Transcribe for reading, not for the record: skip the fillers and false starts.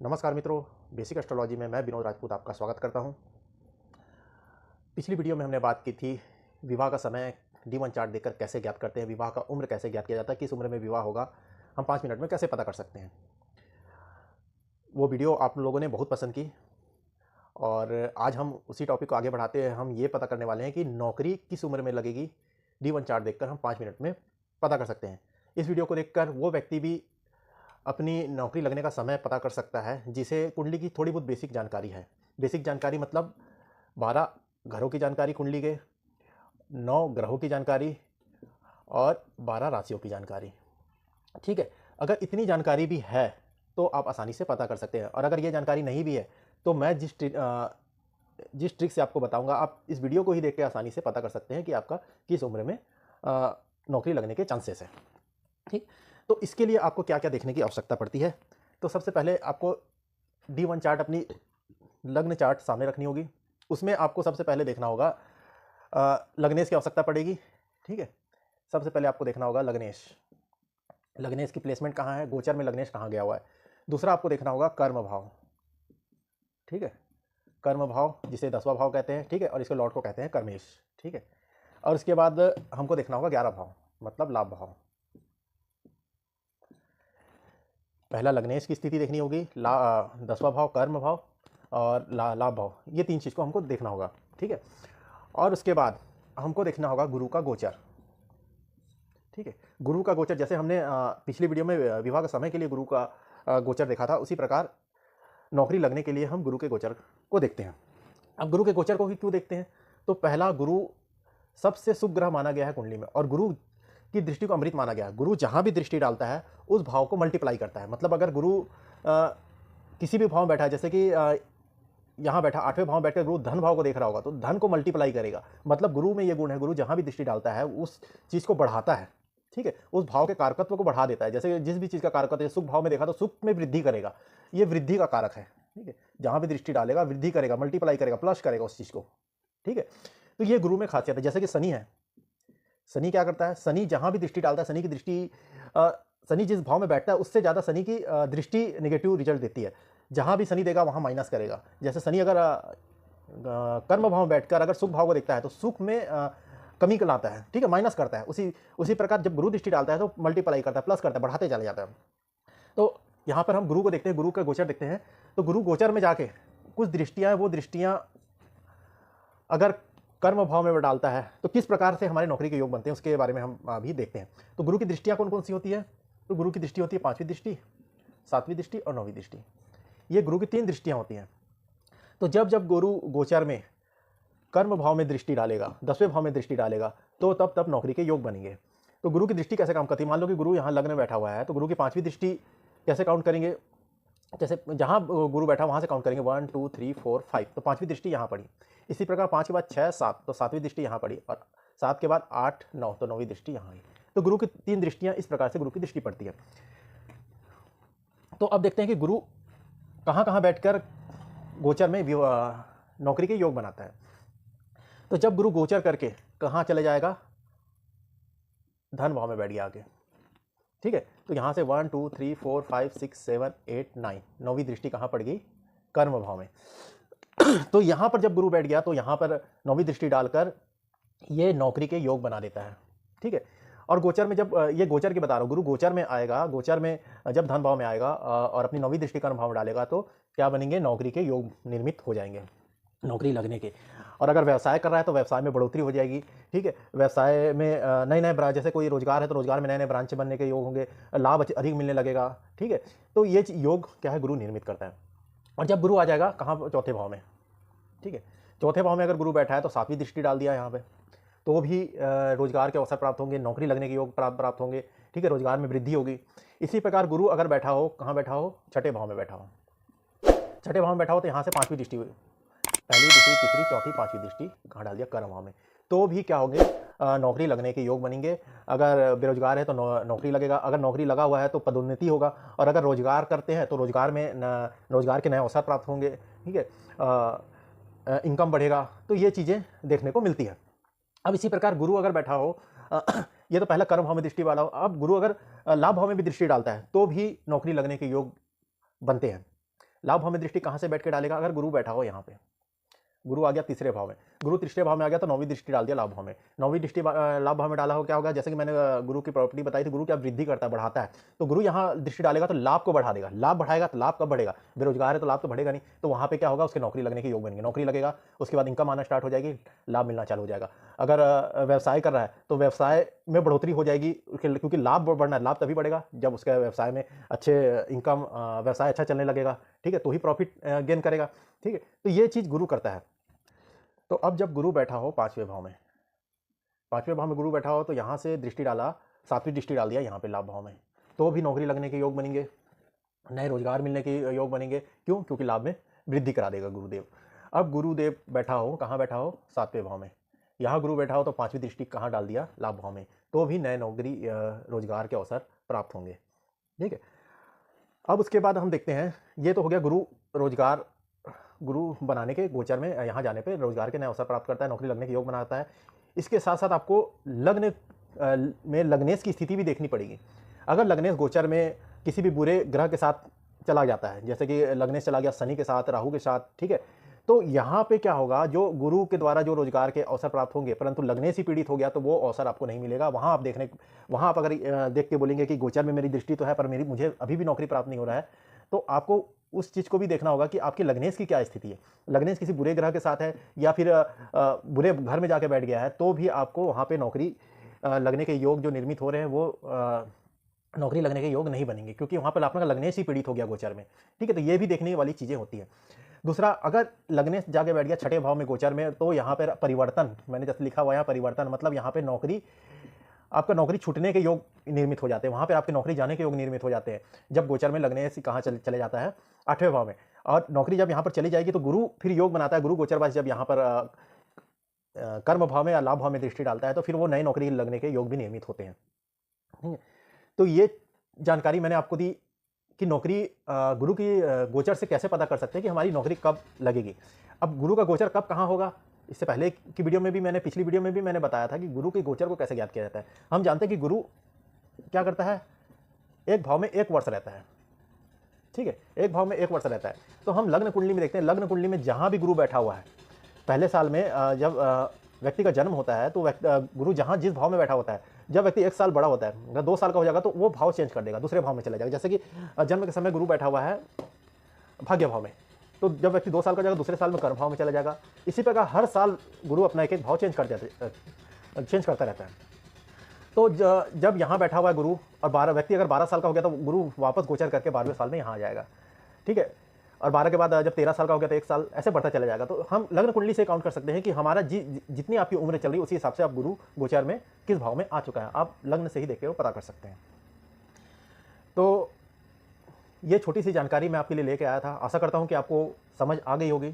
नमस्कार मित्रों, basic astrology में मैं विनोद राजपूत आपका स्वागत करता हूं। पिछली वीडियो में हमने बात की थी विवाह का समय D1 चार्ट देखकर कैसे ज्ञात करते हैं, विवाह का उम्र कैसे ज्ञात किया जाता है, किस उम्र में विवाह होगा हम 5 मिनट में कैसे पता कर सकते हैं। वो वीडियो आप लोगों ने बहुत पसंद की और आज हम उसी टॉपिक को आगे बढ़ाते हैं। हम ये पता करने वाले हैं कि नौकरी किस उम्र में लगेगी, D1 चार्ट देखकर हम 5 मिनट में पता कर सकते हैं। इस वीडियो को देखकर वो व्यक्ति भी अपनी नौकरी लगने का समय पता कर सकता है जिसे कुंडली की थोड़ी बहुत बेसिक जानकारी है। बेसिक जानकारी मतलब 12 घरों की जानकारी कुंडली के, 9 ग्रहों की जानकारी और 12 राशियों की जानकारी। ठीक है, अगर इतनी जानकारी भी है तो आप आसानी से पता कर सकते हैं, और अगर ये जानकारी नहीं भी है तो मैं जिस ट्रिक से आपको बताऊंगा आप इस वीडियो को ही देख के आसानी से पता कर सकते हैं कि आपका किस उम्र में नौकरी लगने के चांसेस है। ठीक, तो इसके लिए आपको क्या क्या देखने की आवश्यकता पड़ती है। तो सबसे पहले आपको D1 चार्ट, अपनी लग्न चार्ट सामने रखनी होगी। उसमें आपको सबसे पहले देखना होगा लग्नेश की आवश्यकता पड़ेगी। ठीक है, सबसे पहले आपको देखना होगा लग्नेश, लग्नेश की प्लेसमेंट कहाँ है, गोचर में लग्नेश कहाँ गया हुआ है। दूसरा आपको देखना होगा कर्म भाव। ठीक है, कर्म भाव जिसे 10वां भाव कहते हैं। ठीक है, और इसके लॉर्ड को कहते हैं कर्मेश। ठीक है, और इसके बाद हमको देखना होगा 11 भाव मतलब लाभ भाव। पहला लग्नेश की स्थिति देखनी होगी, 10वां भाव कर्म भाव और लाभ भाव, ये 3 चीज़ को हमको देखना होगा। ठीक है, और उसके बाद हमको देखना होगा गुरु का गोचर। ठीक है, गुरु का गोचर जैसे हमने पिछली वीडियो में विवाह के समय के लिए गुरु का गोचर देखा था, उसी प्रकार नौकरी लगने के लिए हम गुरु के गोचर को देखते हैं। अब गुरु के गोचर को ही क्यों देखते हैं, तो पहला गुरु सबसे शुभ ग्रह माना गया है कुंडली में, और गुरु की दृष्टि को अमृत माना गया है। गुरु जहां भी दृष्टि डालता है उस भाव को मल्टीप्लाई करता है। मतलब अगर गुरु किसी भी भाव में बैठा है, जैसे कि यहाँ बैठा 8वें भाव में बैठकर गुरु धन भाव को देख रहा होगा तो धन को मल्टीप्लाई करेगा। मतलब गुरु में ये गुण है, गुरु जहां भी दृष्टि डालता है उस चीज को बढ़ाता है। ठीक है, उस भाव के कारकत्व को बढ़ा देता है। जैसे जिस भी चीज का कारकत्व सुख भाव में देखा तो सुख में वृद्धि करेगा, ये वृद्धि का कारक है। ठीक है, जहां भी दृष्टि डालेगा वृद्धि करेगा, मल्टीप्लाई करेगा, प्लस करेगा उस चीज को। ठीक है, तो ये गुरु में खासियत है। जैसे कि शनि है, शनि क्या करता है, शनि जहां भी दृष्टि डालता है, शनि की दृष्टि शनि जिस भाव में बैठता है उससे ज़्यादा शनि की दृष्टि नेगेटिव रिजल्ट देती है। जहां भी शनि देगा वहां माइनस करेगा। जैसे शनि अगर कर्म भाव में बैठकर अगर सुख भाव को देखता है तो सुख में कमी लाता है। ठीक है, माइनस करता है। उसी प्रकार जब गुरु दृष्टि डालता है तो मल्टीप्लाई करता है, प्लस करता है, बढ़ाते चले जाता है। तो यहाँ पर हम गुरु को देखते हैं, गुरु का गोचर देखते हैं। तो गुरु गोचर में जाके कुछ दृष्टियां, वो दृष्टियां अगर कर्म भाव में डालता है तो किस प्रकार से हमारे नौकरी के योग बनते हैं उसके बारे में हम अभी देखते हैं। तो गुरु की दृष्टियां कौन कौन सी होती है, तो गुरु की दृष्टि होती है 5वीं दृष्टि, 7वीं दृष्टि और 9वीं दृष्टि। ये गुरु की 3 दृष्टियां होती हैं। तो जब जब गुरु गोचर में कर्म भाव में दृष्टि डालेगा, 10वें भाव में दृष्टि डालेगा, तो तब तब नौकरी के योग बनेंगे। तो गुरु की दृष्टि कैसे काम करती है, मान लो कि गुरु यहाँ लग्न में बैठा हुआ है तो गुरु की 5वीं दृष्टि कैसे काउंट करेंगे, जैसे जहां गुरु बैठा वहां से काउंट करेंगे 1 2 3 4 5, तो 5वीं दृष्टि यहाँ पड़ी। इसी प्रकार 5 के बाद 6 7, तो 7वीं दृष्टि यहाँ पड़ी, और 7 के बाद 8 9, तो 9वीं दृष्टि यहाँ आई। तो गुरु की 3 दृष्टियां इस प्रकार से गुरु की दृष्टि पड़ती है। तो अब देखते हैं कि गुरु कहाँ कहाँ बैठकर गोचर में नौकरी के योग बनाता है। तो जब गुरु गोचर करके कहाँ चले जाएगा, धन भाव में बैठ गया आगे। ठीक है, तो यहाँ से 1 2 3 4 5 6 7 8 9, 9वीं दृष्टि कहाँ पड़ गई, कर्म भाव में। तो यहाँ पर जब गुरु बैठ गया तो यहाँ पर 9वीं दृष्टि डालकर ये नौकरी के योग बना देता है। ठीक है, और गोचर में जब ये गोचर की बता रहा हूँ, गुरु गोचर में आएगा, गोचर में जब धन भाव में आएगा और अपनी 9वीं दृष्टि कर्म भाव में डालेगा तो क्या बनेंगे, नौकरी के योग निर्मित हो जाएंगे, नौकरी लगने के। और अगर व्यवसाय कर रहा है तो व्यवसाय में बढ़ोतरी हो जाएगी। ठीक है, व्यवसाय में नए नए ब्रांच, जैसे कोई रोजगार है तो रोजगार में नए नए ब्रांच बनने के योग होंगे, लाभ अधिक मिलने लगेगा। ठीक है, तो ये योग क्या है, गुरु निर्मित करता है। और जब गुरु आ जाएगा कहाँ, 4थे भाव में। ठीक है, 4थे भाव में अगर गुरु बैठा है तो 7वीं दृष्टि डाल दिया यहाँ पे, तो भी रोजगार के अवसर प्राप्त होंगे, नौकरी लगने के योग प्राप्त होंगे। ठीक है, रोजगार में वृद्धि होगी। इसी प्रकार गुरु अगर बैठा हो, कहाँ बैठा हो, 6ठे भाव में बैठा हो, 6ठे भाव में बैठा हो तो यहाँ से 5वीं दृष्टि, पहली दूसरी तीसरी चौथी 5वीं दृष्टि कहाँ डाल दिया, कर्म भाव में, तो भी क्या होंगे, नौकरी लगने के योग बनेंगे। अगर बेरोजगार है तो नौकरी लगेगा, अगर नौकरी लगा हुआ है तो पदोन्नति होगा, और अगर रोजगार करते हैं तो रोजगार में रोजगार के नए अवसर प्राप्त होंगे। ठीक है, इनकम बढ़ेगा। तो ये चीज़ें देखने को मिलती है। अब इसी प्रकार गुरु अगर बैठा हो, ये तो पहला कर्म भाव में दृष्टि वाला हो, अब गुरु अगर लाभ भाव में भी दृष्टि डालता है तो भी नौकरी लगने के योग बनते हैं। लाभ भाव में दृष्टि कहाँ से बैठ के डालेगा? अगर गुरु बैठा हो यहाँ पे, गुरु आ गया तीसरे भाव में, गुरु तीसरे भाव में आ गया तो नौवीं दृष्टि डाल दिया लाभ भाव में। नौवीं दृष्टि लाभ भाव में डाला हो, क्या होगा? जैसे कि मैंने गुरु की प्रॉपर्टी बताई थी, गुरु क्या वृद्धि करता है, बढ़ाता है। तो गुरु यहाँ दृष्टि डालेगा तो लाभ को बढ़ा देगा, लाभ बढ़ाएगा तो लाभ कब बढ़ेगा? बेरोजगार है तो लाभ तो बढ़ेगा नहीं, तो वहाँ पे क्या होगा? उसके नौकरी लगने के योग बनेंगे, नौकरी लगेगा, उसके बाद इनकम आना स्टार्ट हो जाएगी, लाभ मिलना चालू हो जाएगा। अगर व्यवसाय कर रहा है तो व्यवसाय में बढ़ोतरी हो जाएगी, क्योंकि लाभ बढ़ना है, लाभ तभी बढ़ेगा जब उसके व्यवसाय में अच्छे इनकम, व्यवसाय अच्छा चलने लगेगा, ठीक है, तो ही प्रॉफिट गेन करेगा, ठीक है। तो ये चीज़ गुरु करता है। तो अब जब गुरु बैठा हो पांचवें भाव में, पांचवें भाव में गुरु बैठा हो तो यहाँ से दृष्टि डाला, सातवीं दृष्टि डाल दिया यहाँ पे लाभ भाव में, तो भी नौकरी लगने के योग बनेंगे, नए रोजगार मिलने के योग बनेंगे। क्यों? क्योंकि लाभ में वृद्धि करा देगा गुरुदेव। अब गुरुदेव बैठा हो, कहाँ बैठा हो? सातवें भाव में। यहाँ गुरु बैठा हो तो पांचवी दृष्टि कहाँ डाल दिया? लाभ भाव में, तो भी नए नौकरी रोजगार के अवसर प्राप्त होंगे, ठीक है। अब उसके बाद हम देखते हैं, ये तो हो गया गुरु रोजगार, गुरु बनाने के गोचर में यहाँ जाने पे रोजगार के नए अवसर प्राप्त करता है, नौकरी लगने के योग बनाता है। इसके साथ साथ आपको लग्न में लग्नेश की स्थिति भी देखनी पड़ेगी। अगर लग्नेश गोचर में किसी भी बुरे ग्रह के साथ चला जाता है, जैसे कि लग्नेश चला गया शनि के साथ, राहु के साथ, ठीक है, तो यहाँ पे क्या होगा? जो गुरु के द्वारा जो रोजगार के अवसर प्राप्त होंगे, परंतु लग्नेश ही पीड़ित हो गया तो वो अवसर आपको नहीं मिलेगा। वहाँ आप वहाँ आप अगर देख के बोलेंगे कि गोचर में मेरी दृष्टि तो है पर मुझे अभी भी नौकरी प्राप्त नहीं हो रहा है, तो आपको उस चीज़ को भी देखना होगा कि आपके लग्नेश की क्या स्थिति है। लग्नेश किसी बुरे ग्रह के साथ है या फिर बुरे घर में जाके बैठ गया है, तो भी आपको वहाँ पे नौकरी लगने के योग जो निर्मित हो रहे हैं वो नौकरी लगने के योग नहीं बनेंगे, क्योंकि वहाँ पर आपका लग्नेश ही पीड़ित हो गया गोचर में, ठीक है। तो ये भी देखने वाली चीज़ें होती हैं। दूसरा, अगर लग्नेश जाके बैठ गया छठे भाव में गोचर में, तो यहाँ पर परिवर्तन, मैंने जैसे लिखा हुआ है परिवर्तन, मतलब यहाँ पे नौकरी, आपका नौकरी छूटने के योग निर्मित हो जाते हैं, वहाँ पर आपकी नौकरी जाने के योग निर्मित हो जाते हैं। जब गोचर में लग्नेश कहाँ चले जाता है? आठवें भाव में। और नौकरी जब यहाँ पर चली जाएगी तो गुरु फिर योग बनाता है, गुरु गोचरवासी जब यहाँ पर कर्म भाव में या लाभ भाव में दृष्टि डालता है तो फिर वो नई नौकरी लगने के योग भी निर्मित होते हैं, ठीक है। तो ये जानकारी मैंने आपको दी कि नौकरी गुरु की गोचर से कैसे पता कर सकते हैं कि हमारी नौकरी कब लगेगी। अब गुरु का गोचर कब कहाँ होगा? इससे पहले की वीडियो में भी मैंने, पिछली वीडियो में भी मैंने बताया था कि गुरु के गोचर को कैसे ज्ञात किया जाता है। हम जानते हैं कि गुरु क्या करता है? एक भाव में 1 वर्ष रहता है, ठीक है, एक भाव में 1 वर्ष रहता है। तो हम लग्न कुंडली में देखते हैं, लग्न कुंडली में जहाँ भी गुरु बैठा हुआ है, पहले साल में जब व्यक्ति का जन्म होता है तो गुरु जहाँ जिस भाव में बैठा होता है, जब व्यक्ति 1 साल बड़ा होता है, अगर 2 साल का हो जाएगा तो वो भाव चेंज कर देगा, दूसरे भाव में चला जाएगा। जैसे कि जन्म के समय गुरु बैठा हुआ है भाग्य भाव में, तो जब व्यक्ति 2 साल का हो जाएगा दूसरे साल में कर्म भाव में चला जाएगा। इसी प्रकार हर साल गुरु अपना एक भाव चेंज करता रहता है। तो जब यहाँ बैठा हुआ है गुरु, और व्यक्ति अगर 12 साल का हो गया तो गुरु वापस गोचर करके 12वें साल में यहाँ आ जाएगा, ठीक है। और 12 के बाद जब 13 साल का हो गया तो 1 साल ऐसे बढ़ता चला जाएगा। तो हम लग्न कुंडली से काउंट कर सकते हैं कि हमारा जितनी आपकी उम्र चल रही है उसी हिसाब से आप गुरु गोचर में किस भाव में आ चुका है, आप लग्न से ही देख के वो पता कर सकते हैं। तो ये छोटी सी जानकारी मैं आपके लिए लेके आया था। आशा करता हूँ कि आपको समझ आ गई होगी।